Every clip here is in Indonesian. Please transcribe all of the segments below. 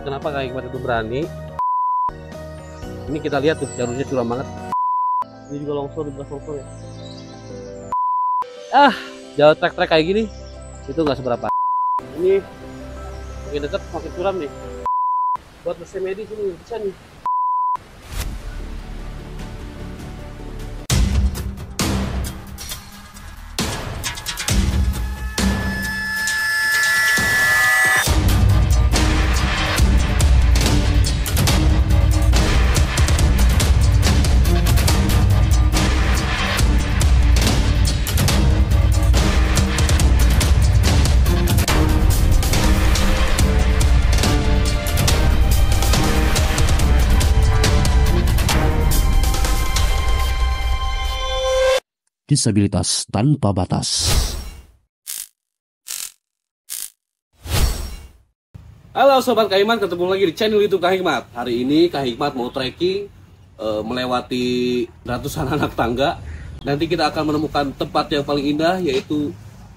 kenapa Kang Hikmat itu berani. Ini kita lihat tuh jalurnya curam banget. Ini juga longsor, di longsor ya. Jalur trek-trek kayak gini itu nggak seberapa. Ini makin dekat makin curam nih. Buat mesin medis ini bisa nih. Disabilitas tanpa batas. Halo Sobat Kang Hikmat, ketemu lagi di channel YouTube Kang Hikmat. Hari ini Kang Hikmat mau trekking melewati ratusan anak tangga. Nanti kita akan menemukan tempat yang paling indah, yaitu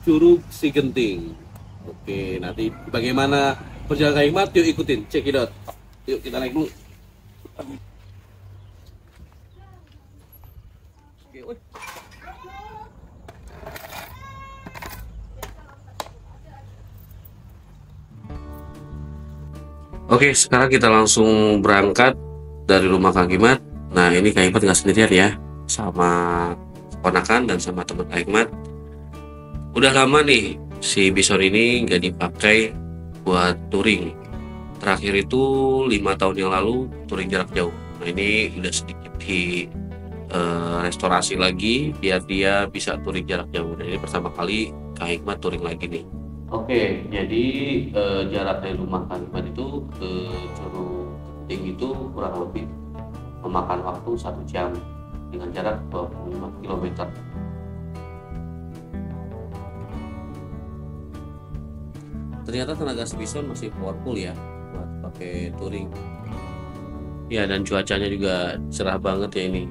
Curug Cigenting. Oke, nanti bagaimana perjalanan Kang Hikmat? Yuk ikutin, check it out. Yuk kita naik dulu. Oke, woi. Oke, sekarang kita langsung berangkat dari rumah Kang Hikmat. Nah, ini Kang Hikmat nggak sendirian ya, sama keponakan dan sama teman Kang Hikmat. Udah lama nih si Bison ini nggak dipakai buat touring. Terakhir itu 5 tahun yang lalu touring jarak jauh. Nah, ini udah sedikit di restorasi lagi biar dia bisa touring jarak jauh. Dan ini pertama kali Kang Hikmat touring lagi nih. Oke, jadi jarak dari rumah Kang Hikmat itu ke Curug Genting itu kurang lebih memakan waktu 1 jam dengan jarak 25 km. Ternyata tenaga si Bison masih powerful ya buat pakai touring. Ya, dan cuacanya juga cerah banget ya ini.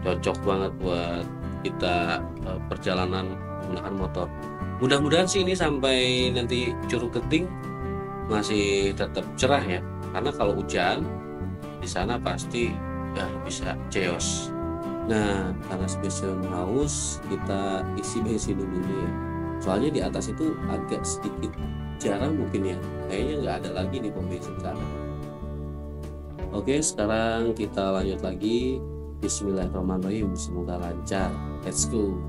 Cocok banget buat kita perjalanan menggunakan motor. Mudah-mudahan sih ini sampai nanti Curug Genting masih tetap cerah ya, karena kalau hujan di sana pasti bisa chaos. Nah, karena spesial haus, kita isi bensin dulu ya. Soalnya di atas itu agak sedikit jarang mungkin ya, kayaknya nggak ada lagi nih pom bensin sana. Oke, sekarang kita lanjut lagi. Bismillahirrahmanirrahim, semoga lancar. Let's go.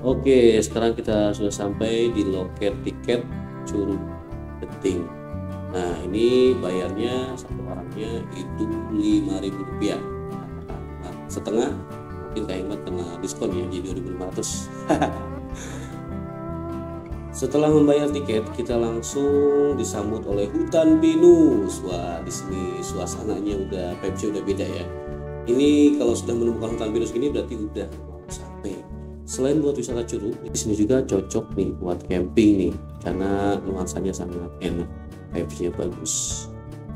Oke, sekarang kita sudah sampai di loket tiket Curug Genting. Nah, ini bayarnya satu orangnya itu Rp5.000. Nah, setengah mungkin Kang Hikmat kena diskon ya, jadi 2.500. Setelah membayar tiket, kita langsung disambut oleh hutan pinus. Wah, di sini suasananya udah vibes-nya udah beda ya. Ini kalau sudah menemukan hutan pinus gini berarti udah mau sampai. Selain buat wisata curug, di sini juga cocok nih buat camping nih, karena nuansanya sangat enak, vibes-nya bagus.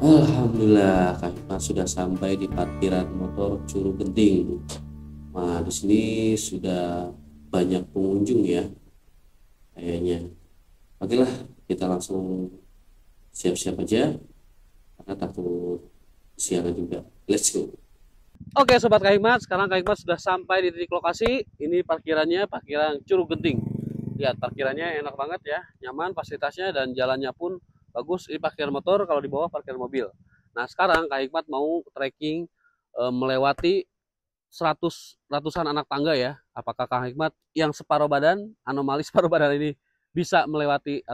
Alhamdulillah, Kang Hikmat sudah sampai di parkiran motor Curug Genting. Nah, di sini sudah banyak pengunjung ya, kayaknya. Oke lah, kita langsung siap-siap aja, karena takut siangan juga. Let's go. Oke Sobat Kang Hikmat, sekarang Kang Hikmat sudah sampai di titik lokasi. Ini parkirannya, parkiran Curug Genting. Lihat, parkirannya enak banget ya, nyaman fasilitasnya dan jalannya pun bagus. Ini parkir motor, kalau di bawah parkir mobil. Nah, sekarang Kang Hikmat mau trekking melewati ratusan anak tangga ya. Apakah Kang Hikmat yang separuh badan, anomali separuh badan ini bisa melewati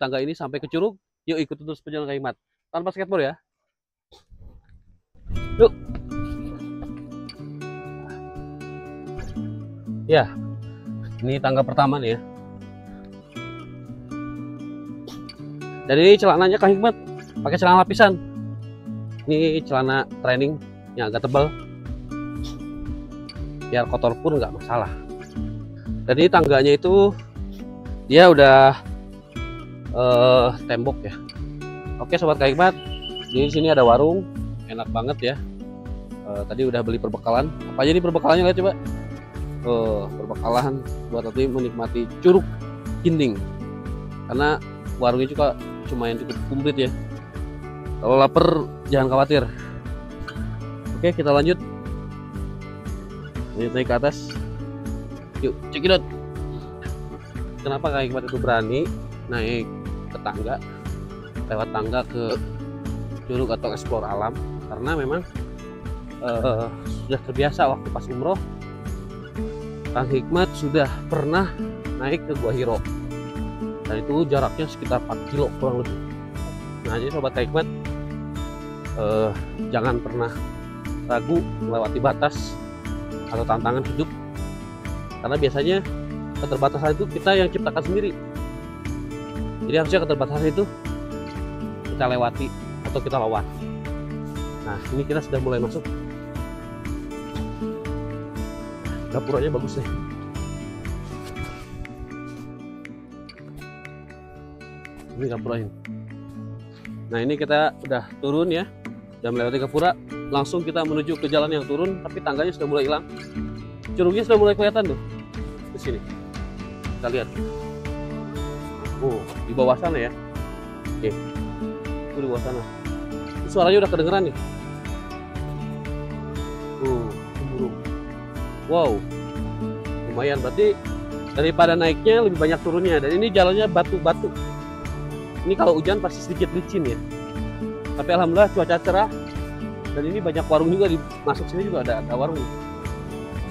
tangga ini sampai ke curug? Yuk ikut terus perjalanan Kang Hikmat tanpa skateboard ya. Yuk. Ya, ini tangga pertama nih ya. Jadi celananya Kang Hikmat pakai celana lapisan. Ini celana training yang agak tebal, biar kotor pun nggak masalah. Jadi tangganya itu dia udah tembok ya. Oke sobat Kang Hikmat, di sini ada warung, enak banget ya. Tadi udah beli perbekalan. Apa aja nih perbekalannya, lihat coba. Perbekalan buat nanti menikmati curug Kinding, karena warungnya juga lumayan cukup komplit ya. Kalau lapar jangan khawatir. Oke, kita lanjut. Naik ke atas. Yuk, cekidot. Kenapa Kang Hikmat itu berani naik ke tangga, lewat tangga ke curug atau eksplor alam? Karena memang sudah terbiasa waktu pas umroh, Kang Hikmat sudah pernah naik ke Gua Hiro, dan itu jaraknya sekitar 4 kilo kurang lebih. Nah, jadi sobat Kang Hikmat, jangan pernah ragu melewati batas atau tantangan hidup, karena biasanya keterbatasan itu kita yang ciptakan sendiri. Jadi harusnya keterbatasan itu kita lewati atau kita lawan. Nah, ini kita sudah mulai masuk. Dapurnya bagus deh. Ini gapuranya. Nah, ini kita udah turun ya, udah melewati gapura. Langsung kita menuju ke jalan yang turun, tapi tangganya sudah mulai hilang. Curugnya sudah mulai kelihatan tuh. Di sini. Kita lihat. Di bawah sana ya. Oke. Itu di bawah sana. Suaranya udah kedengeran nih. Burung. Wow, lumayan, berarti daripada naiknya lebih banyak turunnya. Dan ini jalannya batu-batu. Ini kalau hujan pasti sedikit licin ya. Tapi alhamdulillah cuaca cerah. Dan ini banyak warung juga, masuk sini juga ada warung.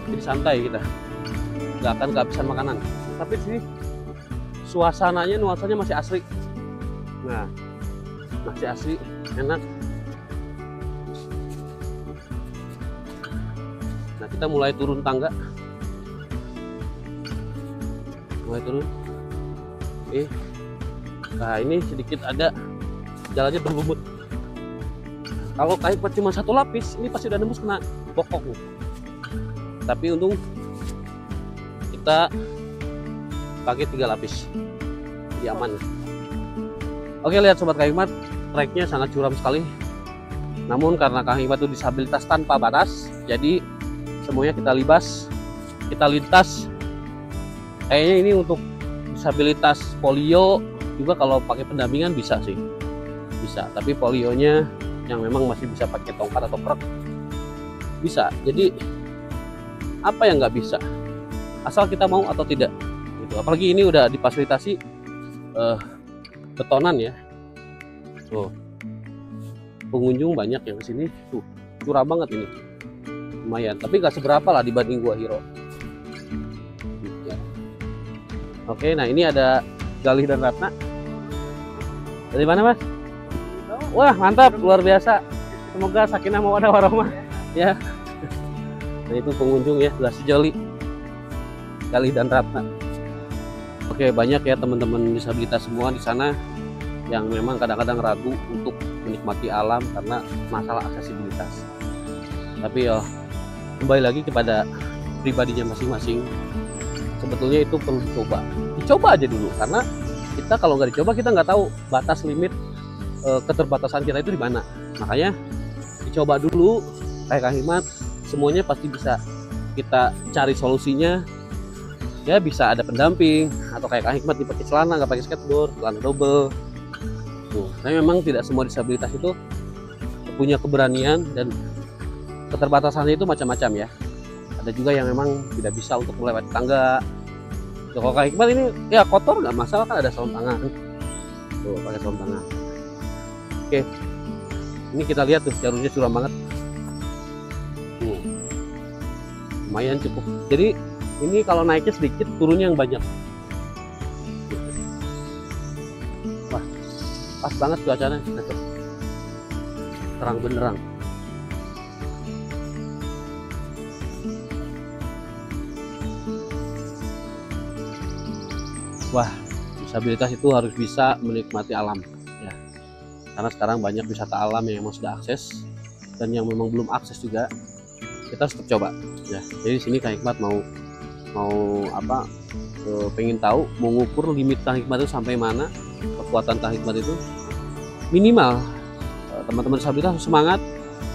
Jadi santai kita, nggak akan kehabisan makanan. Tapi di sini suasananya, nuansanya masih asri. Nah, masih asri, enak. Nah, kita mulai turun tangga. Mulai turun. Nah, ini sedikit ada jalannya berlumut. Kalau Kang Hikmat cuma satu lapis, ini pasti udah nembus kena pokok nih. Tapi untung kita pakai 3 lapis, jadi aman. Oke, lihat sobat Kang Hikmat, treknya sangat curam sekali. Namun karena Kang Hikmat itu disabilitas tanpa batas, jadi semuanya kita libas, kita lintas. Kayaknya ini untuk disabilitas polio juga kalau pakai pendampingan bisa sih, bisa. Tapi polionya yang memang masih bisa pakai tongkat atau krek bisa. Jadi apa yang nggak bisa, asal kita mau atau tidak gitu. Apalagi ini udah difasilitasi betonan ya. Tuh, pengunjung banyak yang kesini. Tuh, curam banget ini, lumayan. Tapi nggak seberapa lah dibanding Gua Hiro. Gitu. Oke, nah ini ada Galih dan Ratna. Dari mana, Mas? Wah, mantap, luar biasa. Semoga sakinah mawaddah warahmah ya. Nah, itu pengunjung ya, belah sejoli Galih dan Ratna. Oke, banyak ya teman-teman disabilitas semua di sana yang memang kadang-kadang ragu untuk menikmati alam karena masalah aksesibilitas. Tapi ya kembali lagi kepada pribadinya masing-masing. Sebetulnya itu perlu dicoba aja dulu, karena kita kalau nggak dicoba kita nggak tahu batas limit keterbatasan kita itu di mana. Makanya dicoba dulu. Kayak Kang Hikmat, semuanya pasti bisa kita cari solusinya. Ya bisa ada pendamping, atau kayak Kang Hikmat dipakai celana, nggak pakai skateboard, celana double. Tuh, tapi memang tidak semua disabilitas itu punya keberanian, dan keterbatasannya itu macam-macam ya. Ada juga yang memang tidak bisa untuk melewati tangga. Tuh, kalau Kang Hikmat ini ya kotor nggak masalah, kan ada sarung tangan. Tuh, pakai sarung tangan. Oke, ini kita lihat tuh jalurnya curam banget. Lumayan cukup. Jadi ini kalau naiknya sedikit, turunnya yang banyak. Wah, pas banget cuacanya, terang benderang. Wah, disabilitas itu harus bisa menikmati alam ya. Karena sekarang banyak wisata alam yang memang sudah akses dan yang memang belum akses juga kita harus tetap coba ya. Jadi di sini Kang Hikmat mau apa, pengen tahu, mau ngukur limit Kang Hikmat itu sampai mana, kekuatan Kang Hikmat itu minimal. Teman-teman disabilitas harus semangat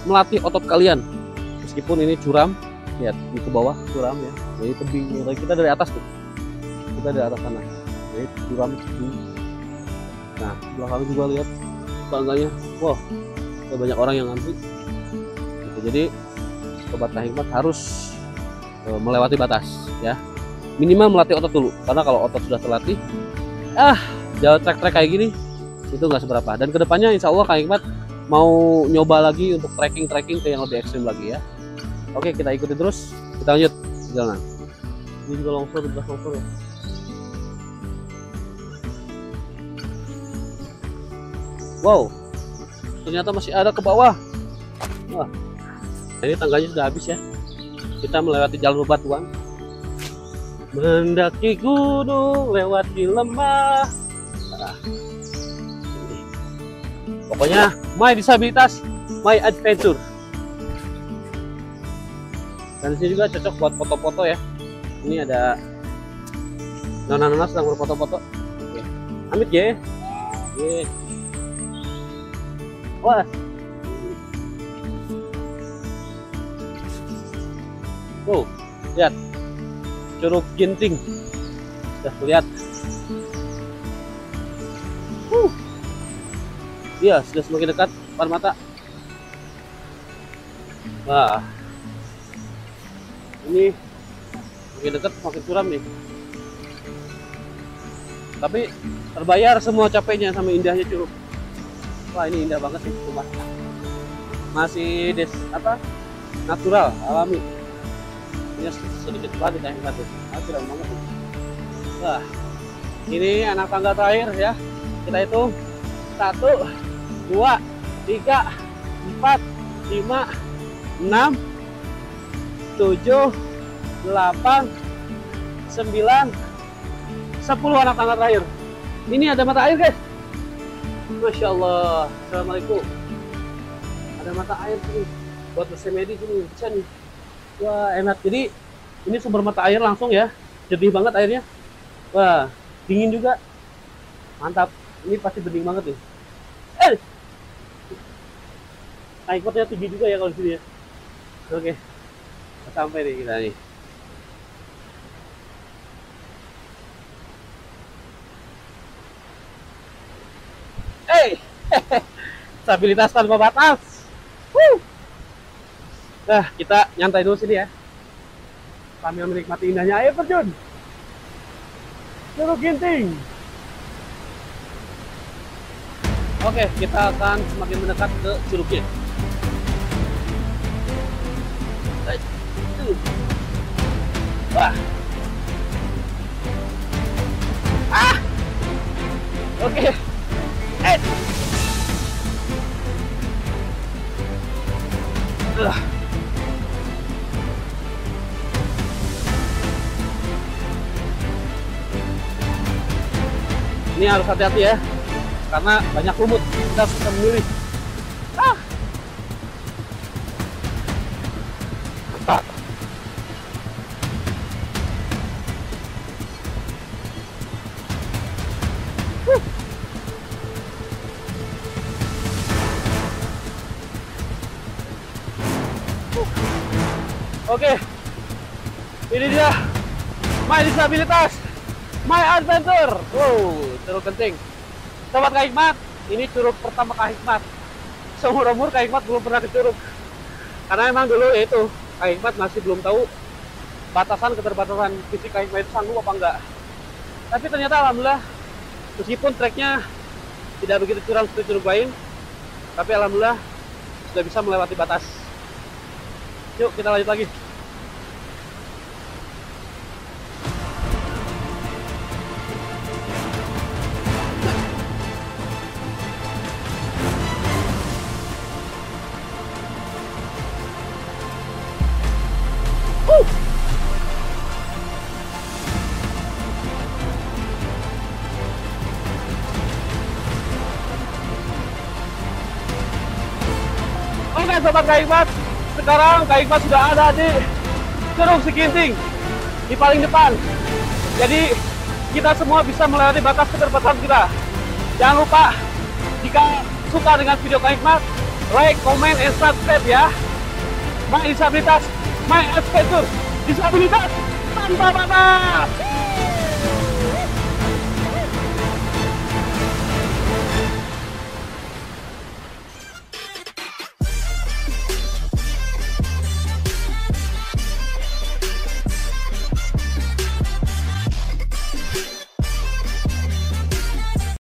melatih otot kalian meskipun ini curam. Lihat di ke bawah curam ya, jadi tebing, kita dari atas tuh, kita dari atas sana, jadi curam tebing. Nah belakang juga lihat tangganya, wow, ada banyak orang yang ngantri gitu. Jadi sobat Kang Hikmat harus melewati batas ya, minimal melatih otot dulu, karena kalau otot sudah terlatih, jalan trek-trek kayak gini itu nggak seberapa. Dan kedepannya insya Allah Kang Hikmat mau nyoba lagi untuk trekking ke yang lebih ekstrim lagi ya. Oke, kita ikuti terus, kita lanjut jalan. Ini juga longsor, udah longsor ya. Wow, ternyata masih ada ke bawah. Wah, ini tangganya sudah habis ya. Kita melewati jalur bebatuan, mendaki gunung, lewati lembah. Nah, pokoknya my disabilitas, my adventure. Dan disini juga cocok buat foto-foto ya. Ini ada nona-nona sedang berfoto-foto. Oke. Amit ya. Ye. Wah. Oh, lihat. Curug Ginting. Sudah lihat. Iya, sudah semakin dekat depan mata. Wah. Ini makin dekat makin curam nih, tapi terbayar semua capeknya sama indahnya curug. Wah, ini indah banget sih rumah, masih natural, alami. Ini sedikit banget ya, natural banget sih. Wah, ini anak tangga terakhir ya, kita hitung 1, 2, 3, 4, 5, 6, 7, 8, 9, 10 anak tangga terakhir. Ini ada mata air guys. Masya Allah. Assalamualaikum. Ada mata air sini buat bersemedi sini, bisa nih. Wah, enak. Jadi ini sumber mata air langsung ya, jernih banget airnya. Wah, dingin juga, mantap. Ini pasti bening banget nih. Naiknya tinggi juga ya kalau di sini ya. Oke. Sampai nih kita nih. Stabilitas tanpa batas. Nah, kita nyantai dulu sini ya, sambil menikmati indahnya air terjun Curug Ginting. Oke, kita akan semakin mendekat ke curugnya. Wah. Oke. Ini harus hati-hati ya, karena banyak lumut, kita harus bisa memilih. Mantap. Oke, ini dia my disabilitas, my adventure. Wow, Curug Genting. Sobat Kang Hikmat, ini curug pertama Kang Hikmat. Seumur umur Kang Hikmat belum pernah ke curug, karena emang dulu itu Kang Hikmat masih belum tahu keterbatasan fisik Kang Hikmat itu sanggup apa enggak. Tapi ternyata alhamdulillah, meskipun treknya tidak begitu curam seperti curug lain, tapi alhamdulillah sudah bisa melewati batas. Yuk kita lanjut lagi. Oke sobat Kak Hikmat, sekarang Kak Hikmat sudah ada di Curug Siginting di paling depan. Jadi kita semua bisa melewati batas keterbatasan kita. Jangan lupa jika suka dengan video Kak Hikmat, like, comment, and subscribe ya. My disabilitas, my adventure, disabilitas tanpa batas.